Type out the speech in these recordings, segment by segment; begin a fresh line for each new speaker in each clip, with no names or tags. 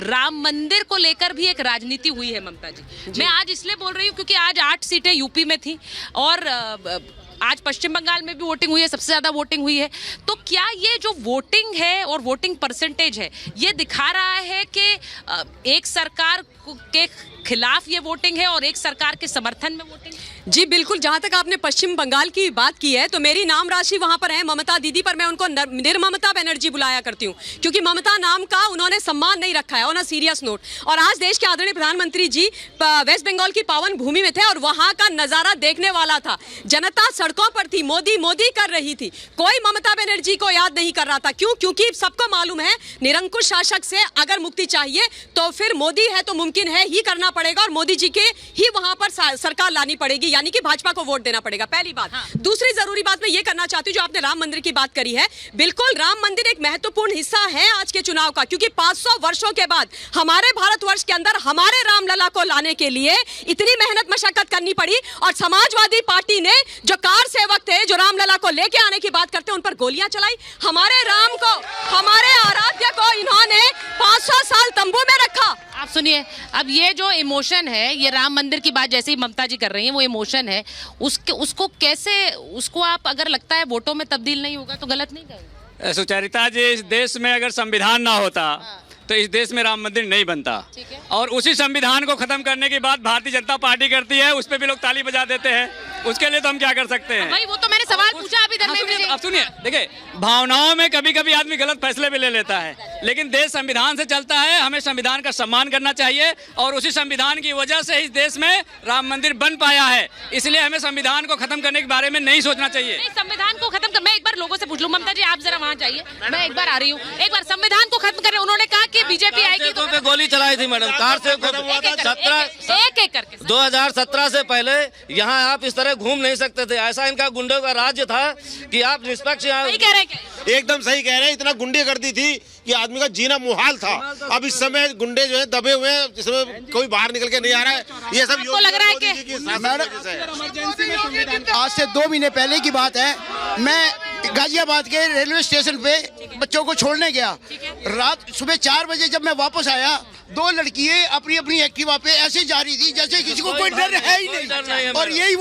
राम मंदिर को लेकर भी एक राजनीति हुई है ममता जी। मैं आज इसलिए बोल रही हूँ क्योंकि आज 8 सीटें यूपी में थी और आज पश्चिम बंगाल में भी वोटिंग हुई है, सबसे ज्यादा वोटिंग हुई है। तो क्या ये जो वोटिंग है और वोटिंग परसेंटेज है, ये दिखा रहा है कि एक सरकार के खिलाफ ये वोटिंग है और एक सरकार के समर्थन में वोटिंग है?
जी बिल्कुल, जहां तक आपने पश्चिम बंगाल की बात की है तो मेरी नाम राशि वहां पर है ममता दीदी, पर मैं उनको निर्ममता बनर्जी बुलाया करती हूं क्योंकि ममता नाम का उन्होंने सम्मान नहीं रखा है ऑन अ सीरियस नोट। और आज देश के आदरणीय प्रधानमंत्री जी वेस्ट बंगाल की पावन भूमि में थे और वहां का नजारा देखने वाला था। जनता सड़कों पर थी, मोदी मोदी कर रही थी, कोई ममता बनर्जी को याद नहीं कर रहा था। क्यों? क्योंकि सबको मालूम है निरंकुश शासक से अगर मुक्ति चाहिए तो फिर मोदी है तो मुमकिन है ही करना पड़ेगा और मोदी जी के ही वहां पर सरकार लानी पड़ेगी, यानी कि भाजपा को वोट देना पड़ेगा। पहली बात। दूसरी जरूरी बात मैं ये करना चाहती हूँ, जो आपने राम मंदिर की बात करी है, बिल्कुल राम मंदिर एक महत्वपूर्ण हिस्सा है आज के चुनाव का, क्योंकि 500 वर्षों के बाद हमारे भारतवर्ष के अंदर हमारे रामलला को लाने के लिए इतनी मेहनत मशक्कत करनी पड़ी और समाजवादी पार्टी ने जो कार सेवक थे जो रामलला को लेके आने की बात करते हैं उन पर गोलियां चलाई। हमारे राम को, हमारे आराध्य को इन्होंने 500 साल तंबू में रखा।
आप सुनिए, अब ये जो इमोशन है, ये राम मंदिर की बात जैसे ही ममता जी कर रही हैं, वो इमोशन है, उसको कैसे, उसको आप अगर लगता है वोटों में तब्दील नहीं होगा तो गलत नहीं करेंगे?
सुचरिता जी, इस देश में अगर संविधान ना होता तो इस देश में राम मंदिर नहीं बनता। और उसी संविधान को खत्म करने की बात भारतीय जनता पार्टी करती है, उस पर भी लोग ताली बजा देते हैं। उसके लिए तो हम क्या कर सकते हैं
भाई? वो तो मैंने सवाल पूछा अभी धर्मेंद्र जी।
अब सुनिए, देखिए, भावनाओं में कभी कभी आदमी गलत फैसले भी ले लेता है, लेकिन देश संविधान से चलता है। हमें संविधान का सम्मान करना चाहिए और उसी संविधान की वजह से इस देश में राम मंदिर बन पाया है। इसलिए हमें संविधान को खत्म करने के बारे में नहीं सोचना चाहिए।
संविधान को खत्म कर, मैं एक बार लोगों से पूछ लूं, ममता जी आप जरा वहां जाइए, मैं एक बार आ रही हूँ। एक बार संविधान को खत्म करें, उन्होंने कहा कि बीजेपी आएगी तो
पे गोली चलाई थी मैडम, कार से खत्म हुआ था। 2017 से पहले यहाँ आप इस तरह घूम नहीं सकते थे। ऐसा इनका गुंडों का राज्य था कि आप निष्पक्ष यहाँ
एकदम सही कह रहे हैं। इतना गुंडेगर्दी थी कि आदमी का जीना मुहाल था। अब इस समय गुंडे जो है दबे हुए हैं, जिसमें कोई बाहर निकल के नहीं आ रहा है। ये सब
लग रहा है कि
आज से 2 महीने पहले की बात है, मैं गाजियाबाद के रेलवे स्टेशन पे बच्चों को छोड़ने गया। रात सुबह 4 बजे जब मैं वापस आया, 2 लड़कियां अपनी अपनी एक्टिवा पे ऐसे जा रही थी जैसे किसी को कोई डर है ही नहीं। और यही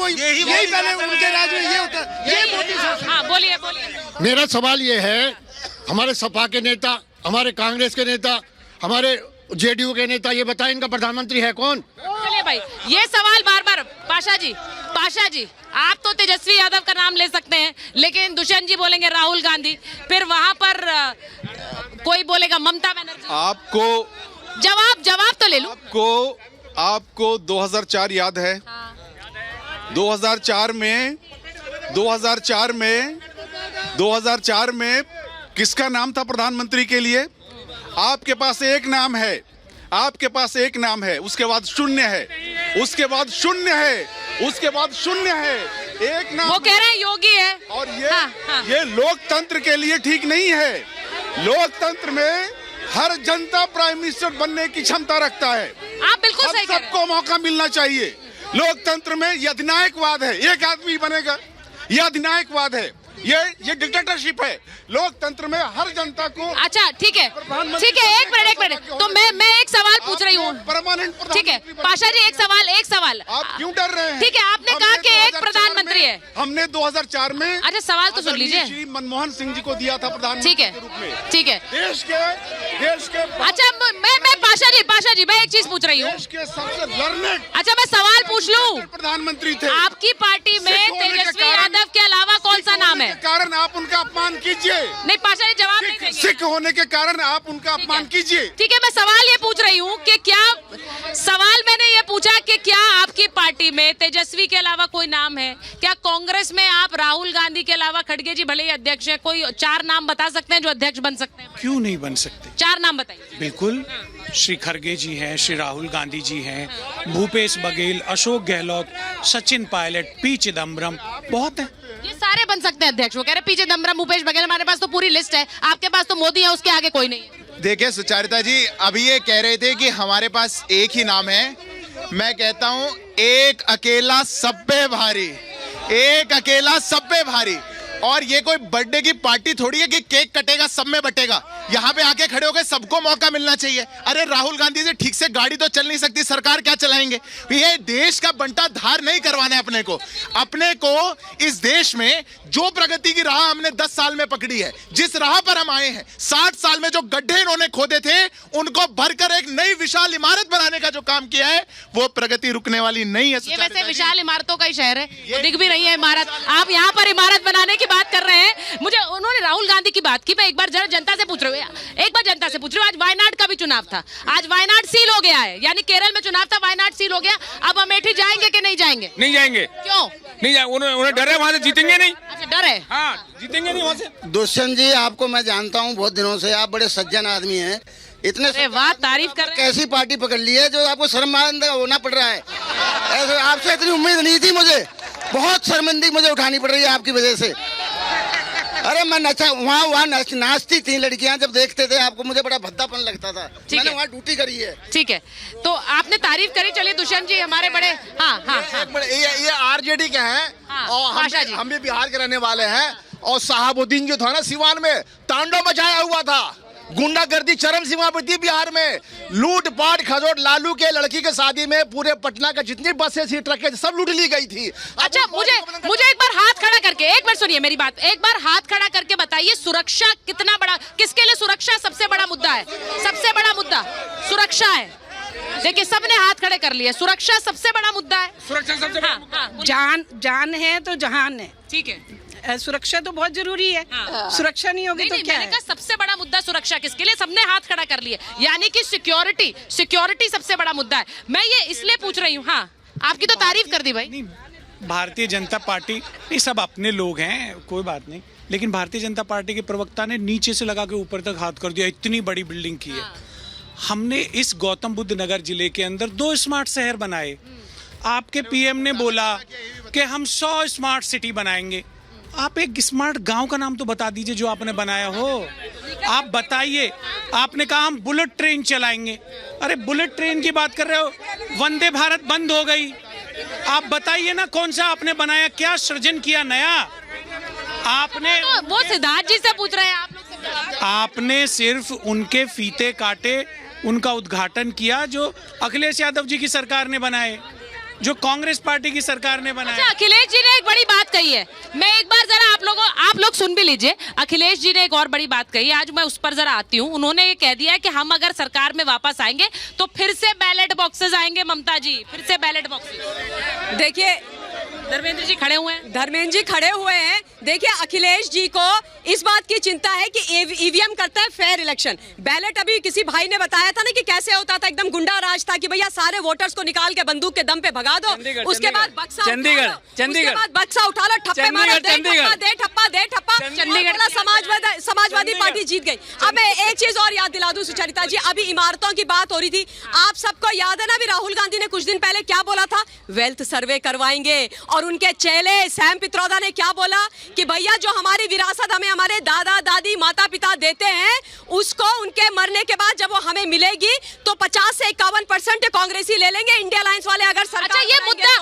पहले उनके राज्य में ये होता है। ये मोदी शासन।
हाँ, बोलिए।
मेरा सवाल ये है, हमारे सपा के नेता, हमारे कांग्रेस के नेता, हमारे जेडीयू के नेता, ये बताएं इनका प्रधानमंत्री है कौन?
चलिए भाई, ये सवाल बार पाशा जी आप तो तेजस्वी यादव का नाम ले सकते हैं, लेकिन दुष्यंत जी बोलेंगे राहुल गांधी, फिर वहां पर कोई बोलेगा ममता बनर्जी।
आपको
जवाब तो ले लो।
आपको 2004 याद है?
हाँ।
2004 में किसका नाम था प्रधानमंत्री के लिए? आपके पास एक नाम है, उसके बाद शून्य है, उसके बाद शून्य है, एक नाम।
वो कह रहे हैं योगी है।
और ये लोकतंत्र के लिए ठीक नहीं है। लोकतंत्र में हर जनता प्राइम मिनिस्टर बनने की क्षमता रखता है।
आप बिल्कुल सही कह रहे हैं।
सबको मौका मिलना चाहिए। लोकतंत्र में ये अधिनायकवाद है, एक आदमी बनेगा, ये अधिनायकवाद है, ये डिक्टेटरशिप है। लोकतंत्र में हर जनता को।
अच्छा ठीक है, एक मिनट। तो मैं एक सवाल पूछ रही हूँ। ठीक है पाशा जी, एक सवाल।
आप क्यों डर रहे हैं?
ठीक है, आपने कहा कि एक प्रधानमंत्री है।
हमने 2004 में।
अच्छा, सवाल तो सुन लीजिए।
श्री मनमोहन सिंह जी को दिया था प्रधानमंत्री के रूप में।
ठीक है।
देश के।
अच्छा, मैं पाशा जी मैं एक चीज पूछ रही हूँ।
देश के सबसे लर्नेड।
अच्छा, मैं सवाल पूछ लूँ।
प्रधानमंत्री थे
आपकी पार्टी में तेजस्वी यादव के अलावा कौन सा नाम है?
कारण आप उनका अपमान कीजिए।
नहीं पाशा जी, जवाब नहीं देंगे।
सिख होने के कारण आप उनका अपमान कीजिए।
ठीक है, मैं सवाल ये पूछ रही हूँ कि मैंने ये पूछा कि क्या आपकी पार्टी में तेजस्वी के अलावा कोई नाम है? क्या कांग्रेस में आप राहुल गांधी के अलावा, खड़गे जी भले ही अध्यक्ष है, कोई 4 नाम बता सकते हैं जो अध्यक्ष बन सकते हैं?
क्यों नहीं बन सकते?
4 नाम बताइए।
बिल्कुल, श्री खड़गे जी हैं, श्री राहुल गांधी जी हैं, भूपेश बघेल, अशोक गहलोत, सचिन पायलट, पी चिदम्बरम, बहुत है।
ये सारे बन सकते हैं अध्यक्ष। वो कह रहे पी चिदम्बरम, भूपेश बघेल, हमारे पास तो पूरी लिस्ट है। आपके पास तो मोदी है, उसके आगे कोई नहीं है।
देखिए सुचारिता जी, अभी ये कह रहे थे कि हमारे पास एक ही नाम है। मैं कहता हूं एक अकेला सब पे भारी। और ये कोई बर्थडे की पार्टी थोड़ी है कि केक कटेगा सब में बटेगा। यहाँ पे आके खड़े हो गए, सबको मौका मिलना चाहिए। अरे राहुल गांधी से ठीक से गाड़ी तो चल नहीं सकती, सरकार क्या चलाएंगे? ये देश का बंटा धार नहीं करवाना है अपने को इस देश में जो प्रगति की राह हमने 10 साल में पकड़ी है, जिस राह पर हम आए हैं, 60 साल में जो गड्ढे इन्होंने खोदे थे उनको भरकर एक नई विशाल इमारत बनाने का जो काम किया है, वो प्रगति रुकने वाली नहीं है।
ये वैसे विशाल इमारतों का ही शहर है, वो दिख भी रही है इमारत। आप यहाँ पर इमारत बनाने की बात कर रहे हैं। मुझे उन्होंने राहुल गांधी की बात की, मैं एक बार जरा जनता से पूछ रही हूँ, आज वायनाड का भी चुनाव था, आज वायनाड सील हो गया है, यानी केरल में चुनाव था, वायनाड सील हो गया, अब अमेठी जाएंगे कि नहीं जाएंगे?
नहीं जाएंगे।
क्यों
नहीं जाए? उन्हें डर है, वहां से जीतेंगे नहीं।
अच्छा, डर है?
हाँ, जीतेंगे नहीं वहां से।
दुष्यंत जी, आपको मैं जानता हूँ बहुत दिनों से, आप बड़े सज्जन आदमी हैं। इतने
अरे वाह, तारीफ कर रहे हैं।
कैसी पार्टी पकड़ ली है जो आपको शर्मिंदा होना पड़ रहा है? ऐसे आपसे इतनी उम्मीद नहीं थी मुझे, बहुत शर्मिंदगी मुझे उठानी पड़ रही है आपकी वजह से। अरे मैं वहाँ नाचती थी लड़कियां, जब देखते थे आपको मुझे बड़ा भद्दापन लगता था। मैंने वहाँ ड्यूटी करी है।
ठीक है, तो आपने तारीफ करी। चलिए दुष्यंत जी, हमारे बड़े
ये आरजेडी के हैं,
हाँ,
और हम भी बिहार के रहने वाले हैं। और साहबुद्दीन जो था ना, सिवान में तांडव मचाया हुआ था, गुंडागर्दी चरम सीमा पर थी बिहार में, लूट पाट खजोट, लालू के लड़की के शादी में पूरे पटना का जितनी बसें थी, ट्रकें सब लूट ली गई थी।
अच्छा, मुझे एक बार हाथ खड़ा करके, एक बार सुनिए मेरी बात, एक बार हाथ खड़ा करके बताइए, सुरक्षा कितना बड़ा, किसके लिए सुरक्षा सबसे बड़ा मुद्दा है? सबसे बड़ा मुद्दा सुरक्षा है। देखिए, सबने हाथ खड़े कर लिए, सुरक्षा सबसे बड़ा मुद्दा है।
सुरक्षा सबसे
जान है तो जहान है।
ठीक है,
सुरक्षा तो बहुत जरूरी है। सुरक्षा नहीं होगी तो क्या
मैंने कहा सबसे बड़ा मुद्दा सुरक्षा किसके लिए? सबने हाथ खड़ा कर लिए, यानी कि सिक्योरिटी सबसे बड़ा मुद्दा है। मैं ये इसलिए पूछ रही हूँ। हाँ, आपकी तो तारीफ कर दी भाई।
भारतीय जनता पार्टी, ये सब अपने लोग हैं, कोई बात नहीं, लेकिन भारतीय जनता पार्टी के प्रवक्ता ने नीचे से लगा के ऊपर तक हाथ कर दिया, इतनी बड़ी बिल्डिंग की है। हमने इस गौतम बुद्ध नगर जिले के अंदर 2 स्मार्ट शहर बनाए। आपके पीएम ने बोला कि हम 100 स्मार्ट सिटी बनाएंगे। आप एक स्मार्ट गांव का नाम तो बता दीजिए जो आपने बनाया हो। आप बताइए, आपने कहा हम बुलेट ट्रेन चलाएंगे। अरे बुलेट ट्रेन की बात कर रहे हो, वंदे भारत बंद हो गई। आप बताइए ना, कौन सा आपने बनाया, क्या सृजन किया नया आपने?
तो वो सिद्धार्थ जी से पूछ रहे हैं आप लोग।
आपने सिर्फ उनके फीते काटे, उनका उद्घाटन किया जो अखिलेश यादव जी की सरकार ने बनाए, जो कांग्रेस पार्टी की सरकार ने बनाया।
अच्छा, अखिलेश जी ने एक बड़ी बात कही है, मैं एक बार जरा आप लोग सुन भी लीजिए। अखिलेश जी ने एक और बड़ी बात कही है, आज मैं उस पर जरा आती हूँ। उन्होंने ये कह दिया है कि हम अगर सरकार में वापस आएंगे तो फिर से बैलेट बॉक्सेस आएंगे। ममता जी, फिर से बैलेट बॉक्सेस।
देखिए,
धर्मेंद्र जी खड़े हुए हैं।
धर्मेंद्र जी खड़े हुए हैं। देखिए, अखिलेश जी को इस बात की चिंता है कि ईवीएम करता है फेयर इलेक्शन। बैलेट अभी किसी भाई ने बताया था ना कि कैसे होता था, एकदम गुंडा राज था कि भैया सारे वोटर्स को निकाल के बंदूक के दम पे भगा दो, उसके बाद बक्सा उठा लो, ठप्पे मारो, दे ठप्पा। चंडीगढ़ समाजवादी पार्टी जीत गई। अब मैं एक चीज और याद दिला दूं सुचरिता जी, अभी इमारतों की बात हो रही थी, आप सबको याद है ना, अभी राहुल गांधी ने कुछ दिन पहले क्या बोला था? वेल्थ सर्वे करवाएंगे। और उनके चेले सैम पित्रोदा ने क्या बोला कि भैया जो हमारी विरासत हमें हमारे दादा दादी माता पिता देते हैं, उसको उनके मरने के बाद जब वो हमें मिलेगी तो 50 से 51% कांग्रेसी ले लेंगे इंडिया अलायंस वाले अगर सरकार।
अच्छा, ये मुद्दा